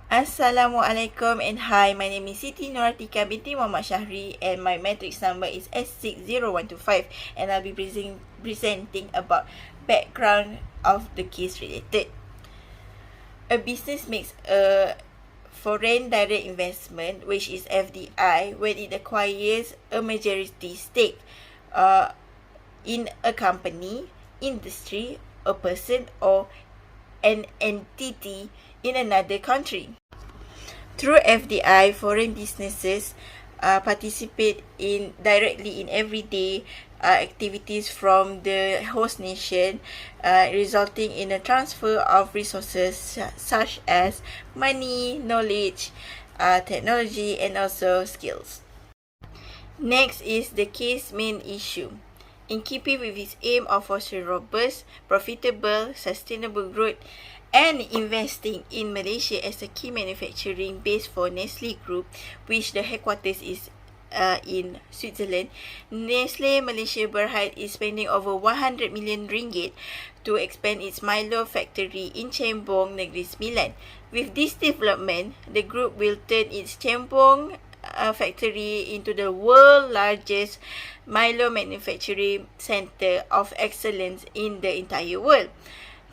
Assalamualaikum and hi, my name is Siti Nuratika binti Muhammad Syahri and my matrix number is S60125 and I'll be presenting about background of the case related. A business makes a foreign direct investment, which is FDI, when it acquires a majority stake in a company, industry, a person or an entity in another country. Through FDI, foreign businesses participate directly in everyday activities from the host nation, resulting in a transfer of resources such as money, knowledge, technology, and also skills. Next is the case main issue. In keeping with its aim of fostering robust, profitable, sustainable growth and investing in Malaysia as a key manufacturing base for Nestle Group, which the headquarters is in Switzerland, Nestle Malaysia Berhad is spending over 100 million ringgit to expand its Milo factory in Chembong, Negeri Sembilan. With this development, the group will turn its Chembong factory into the world's largest Milo manufacturing center of excellence in the entire world.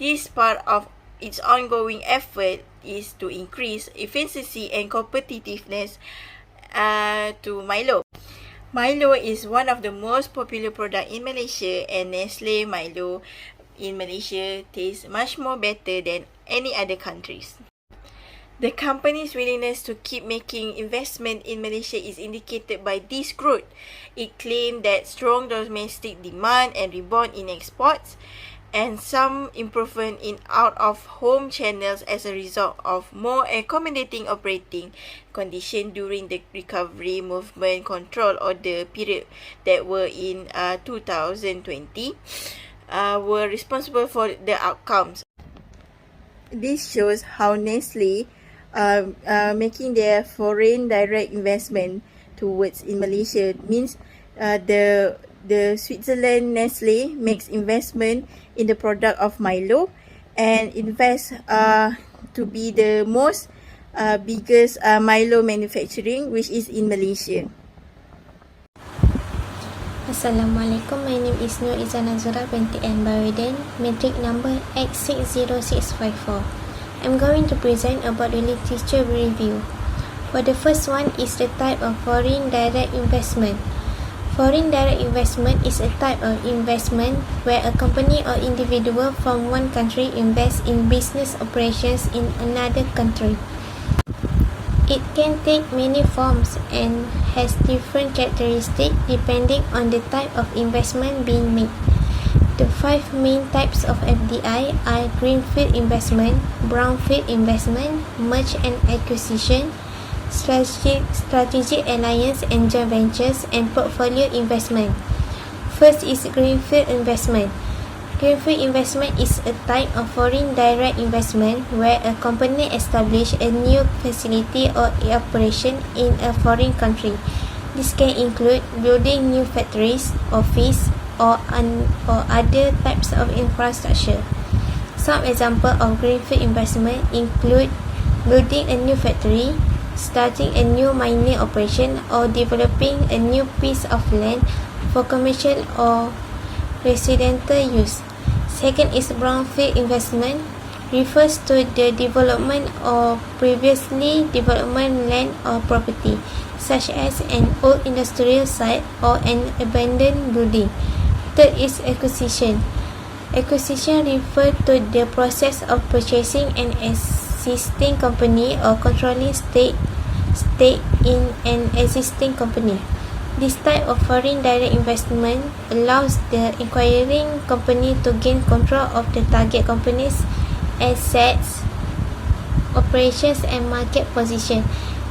This part of its ongoing effort is to increase efficiency and competitiveness to Milo. Milo is one of the most popular products in Malaysia, and Nestle Milo in Malaysia tastes much more better than any other countries. The company's willingness to keep making investment in Malaysia is indicated by this growth. It claimed that strong domestic demand and rebound in exports and some improvement in out-of-home channels as a result of more accommodating operating conditions during the recovery movement control order period that were in 2020 were responsible for the outcomes. This shows how Nestle making their foreign direct investment towards in Malaysia means the Switzerland Nestle makes investment in the product of Milo and invest to be the most biggest Milo manufacturing, which is in Malaysia. Assalamualaikum, my name is Nur Izana Zura binti N. Bariden, matric number X60654. I'm going to present about the literature review. For the first one is the type of foreign direct investment. Foreign direct investment is a type of investment where a company or individual from one country invests in business operations in another country. It can take many forms and has different characteristics depending on the type of investment being made. The five main types of FDI are greenfield investment, brownfield investment, merger and acquisition, strategic alliance and joint ventures, and portfolio investment. First is greenfield investment. Greenfield investment is a type of foreign direct investment where a company establishes a new facility or operation in a foreign country. This can include building new factories, office, or other types of infrastructure. Some examples of greenfield investment include building a new factory, starting a new mining operation, or developing a new piece of land for commercial or residential use. Second is brownfield investment, refers to the development of previously developed land or property, such as an old industrial site or an abandoned building. Third is acquisition. Acquisition refers to the process of purchasing an existing company or controlling stake in an existing company. This type of foreign direct investment allows the acquiring company to gain control of the target company's assets, operations and market position,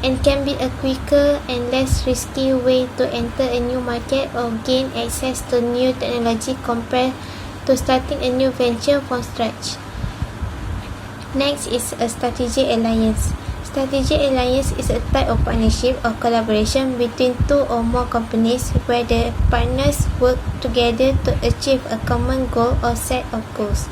and can be a quicker and less risky way to enter a new market or gain access to new technology compared to starting a new venture from scratch. Next is a strategic alliance. Strategic alliance is a type of partnership or collaboration between two or more companies where the partners work together to achieve a common goal or set of goals.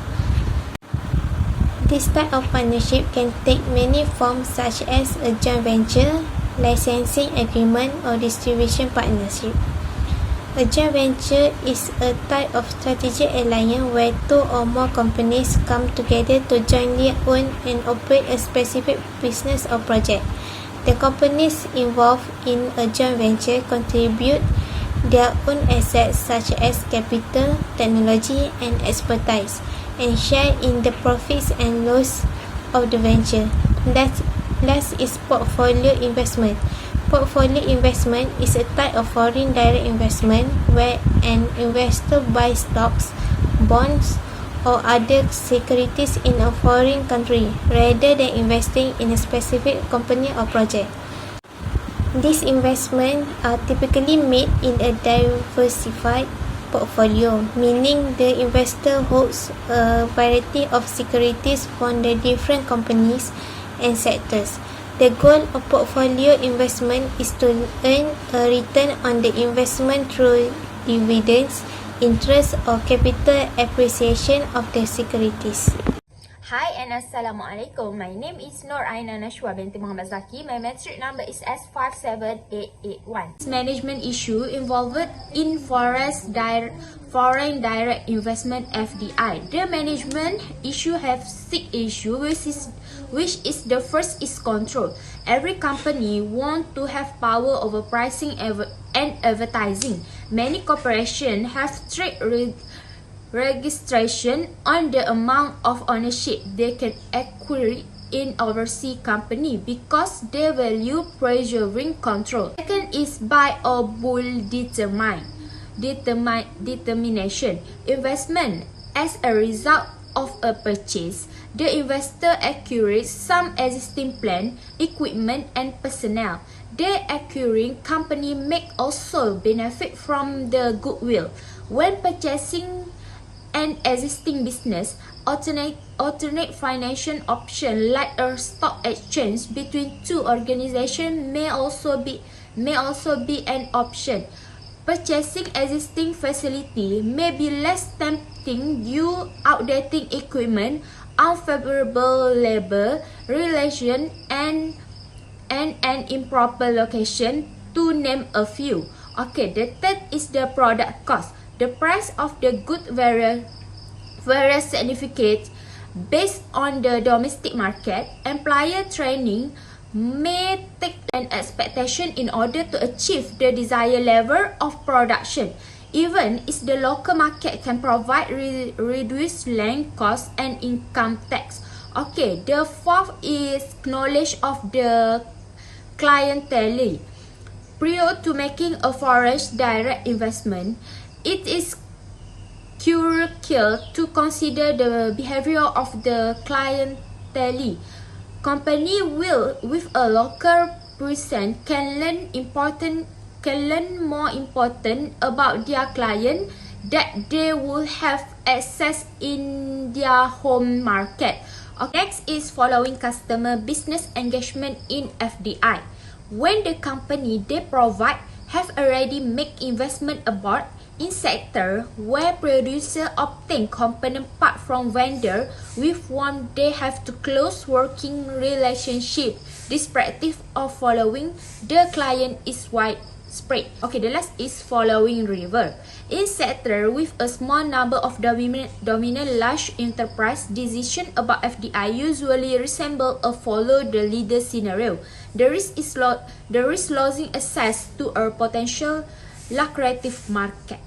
This type of partnership can take many forms such as a joint venture, licensing agreement, or distribution partnership. A joint venture is a type of strategic alliance where two or more companies come together to jointly own and operate a specific business or project. The companies involved in a joint venture contribute their own assets such as capital, technology, and expertise, and share in the profits and loss of the venture. Last is portfolio investment. Portfolio investment is a type of foreign direct investment where an investor buys stocks, bonds, or other securities in a foreign country rather than investing in a specific company or project. These investments are typically made in a diversified portfolio, meaning the investor holds a variety of securities from the different companies and sectors. The goal of portfolio investment is to earn a return on the investment through dividends, interest, or capital appreciation of the securities. Hi and Assalamualaikum. My name is Nur Aina Nashwa binti Muhammad Zaki. My matric number is S57881. Management issue involved in foreign direct investment FDI. The management issue have 6 issues, which is the first is control. Every company want to have power over pricing and advertising. Many corporations have strict registration on the amount of ownership they can acquire in overseas company because they value preserving control. Second is buy or bull determination. Investment as a result of a purchase. The investor acquires some existing plant, equipment, and personnel. The acquiring company may also benefit from the goodwill. When purchasing an existing business, alternate financial option like a stock exchange between two organizations may also be an option. Purchasing existing facility may be less tempting due outdated equipment, unfavorable labor relation, and an improper location, to name a few. Okay, the third is the product cost. The price of the good varies significantly based on the domestic market. Employer training may take an expectation in order to achieve the desired level of production. Even if the local market can provide reduced land cost and income tax. Okay, the fourth is knowledge of the clientele. Prior to making a foreign direct investment, it is crucial to consider the behavior of the clientele. Company with a local presence can learn more important about their client that they will have access in their home market. Next is following customer business engagement in FDI. When the company they provide have already made investment abroad in sector where producer obtain component part from vendor with whom they have to close working relationship. This practice of following the client is widespread. Okay, the last is following river. In sector with a small number of dominant large enterprise, decision about FDI usually resemble a follow the leader scenario. The risk losing access to a potential lucrative market.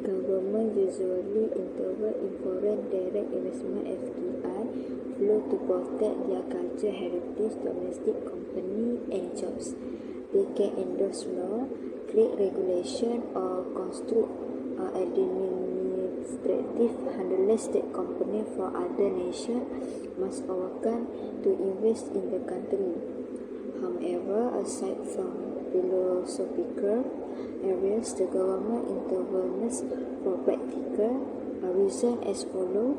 Government usually intervene in foreign direct investment FDI flow to protect their culture heritage, domestic company and jobs. They can endorse law, create regulation or construct administrative handlers that company from other nations must overcome to invest in the country. However, aside from philosophical areas, the government intervenes for practical, reason as follows.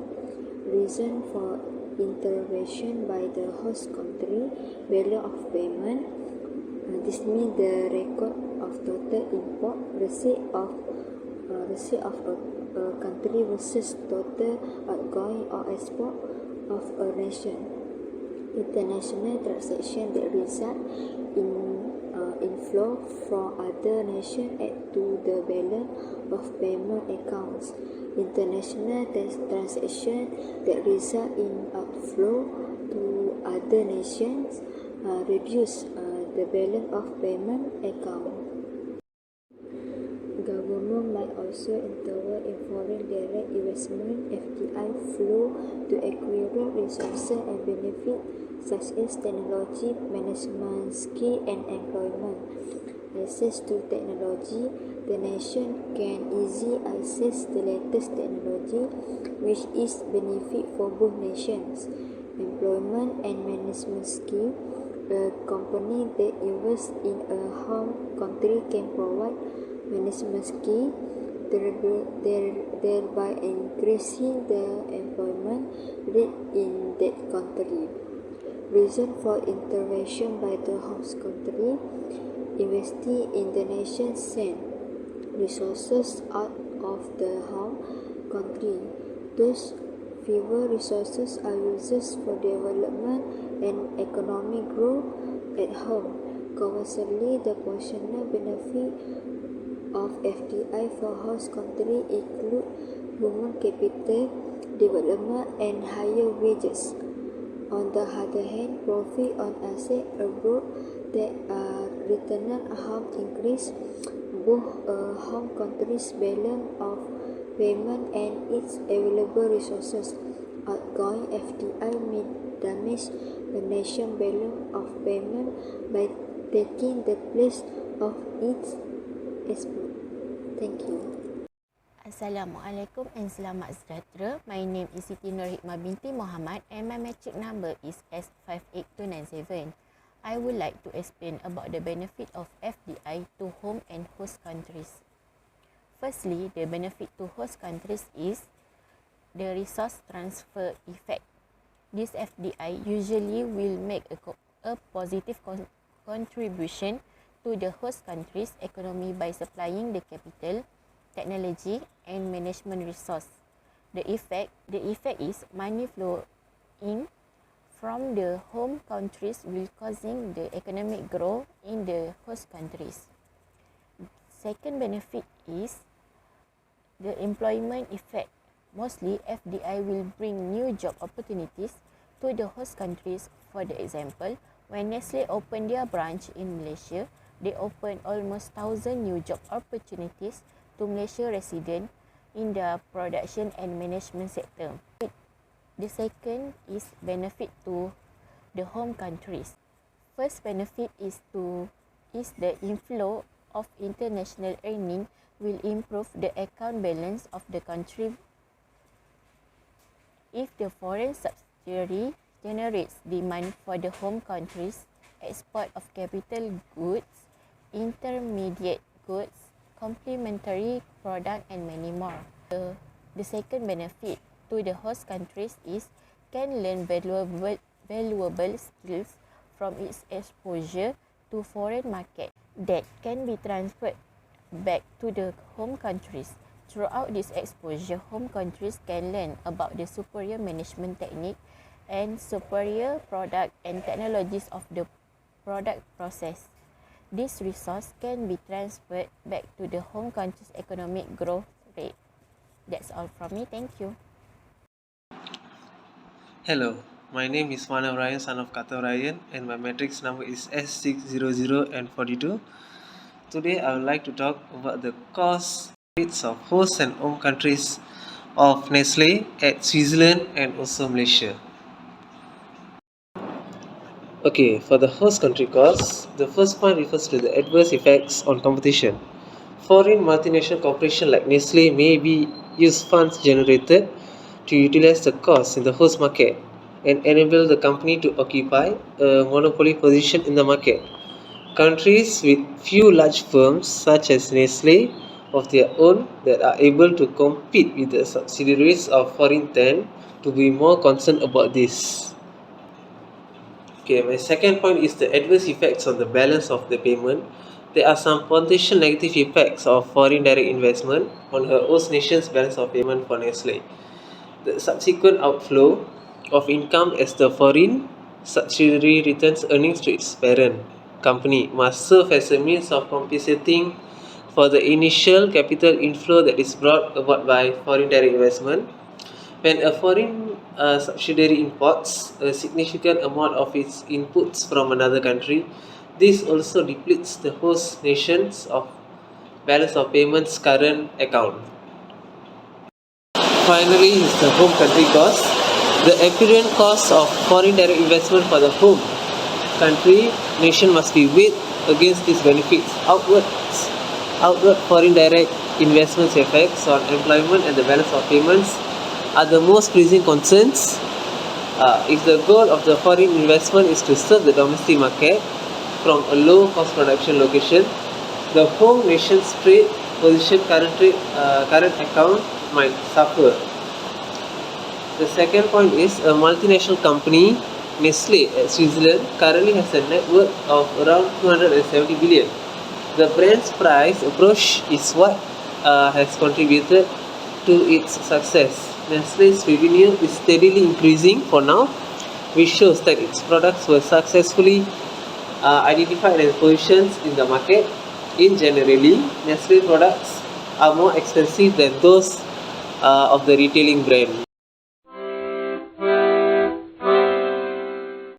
Reason for intervention by the host country, value of payment. This means the record of total import, receipt of a country versus total outgoing or export of a nation. International transaction that result in inflow from other nations add to the balance of payment accounts. International transaction that result in outflow to other nations reduce the balance of payment account. Government might also intervene in foreign direct investment (FDI) flow to acquire resources and benefit such as technology, management skill and employment. Access to technology. The nation can easily access the latest technology, which is benefit for both nations. Employment and management skill. A company that invests in a home country can provide management skill, thereby increasing the employment rate in that country. Reason for intervention by the host country. Investing in the nation send resources out of the home country. Those fewer resources are used for development and economic growth at home. Conversely, the potential benefit of FDI for host country include human capital development and higher wages. On the other hand, profit on assets abroad that are returned home increase both a home country's balance of payment and its available resources. Outgoing FDI may damage the nation's balance of payment by taking the place of its export. Thank you. Assalamualaikum and selamat sejahtera. My name is Siti Nurhikmah binti Muhammad and my matric number is S58297. I would like to explain about the benefit of FDI to home and host countries. Firstly, the benefit to host countries is the resource transfer effect. This FDI usually will make a positive contribution to the host country's economy by supplying the capital, technology and management resource. The effect is money flow in from the home countries will causing the economic growth in the host countries. Second benefit is the employment effect. Mostly FDI will bring new job opportunities to the host countries. For the example, when Nestle opened their branch in Malaysia, they opened almost 1,000 new job opportunities to Malaysia residents in the production and management sector. The second is benefit to the home countries. First benefit is the inflow of international earning will improve the account balance of the country. If the foreign subsidiary generates demand for the home country's export of capital goods, intermediate goods, complementary product and many more. The second benefit to the host countries is can learn valuable skills from its exposure to foreign market that can be transferred back to the home countries. Throughout this exposure, home countries can learn about the superior management technique and superior product and technologies of the product process. This resource can be transferred back to the home country's economic growth rate. That's all from me. Thank you. Hello, my name is Manav Ryan, son of Kata Ryan, and my matrix number is S600N42. Today, I would like to talk about the cost rates of host and home countries of Nestle at Switzerland and also Malaysia. Okay, for the host country costs, the first point refers to the adverse effects on competition. Foreign multinational corporations like Nestle may use funds generated to utilize the costs in the host market and enable the company to occupy a monopoly position in the market. Countries with few large firms such as Nestle of their own that are able to compete with the subsidiaries of foreign tend to be more concerned about this. Okay, my second point is the adverse effects on the balance of the payment. There are some potential negative effects of foreign direct investment on her host nation's balance of payment for Nestle. The subsequent outflow of income as the foreign subsidiary returns earnings to its parent company must serve as a means of compensating for the initial capital inflow that is brought about by foreign direct investment. When a foreign subsidiary imports a significant amount of its inputs from another country, this also depletes the host nation's of balance of payments current account. Finally is the home country cost. The apparent cost of foreign direct investment for the home country nation must be weighed against these benefits. Outward foreign direct investments effects on employment and the balance of payments are the most pressing concerns. If the goal of the foreign investment is to serve the domestic market from a low cost production location, the home nation's trade position current account might suffer. The second point is a multinational company, Nestle at Switzerland, currently has a net worth of around 270 billion. The brand's price approach is what has contributed to its success. Nestle's revenue is steadily increasing for now, which shows that its products were successfully identified and positioned in the market. In generally, Nestle products are more expensive than those of the retailing brand.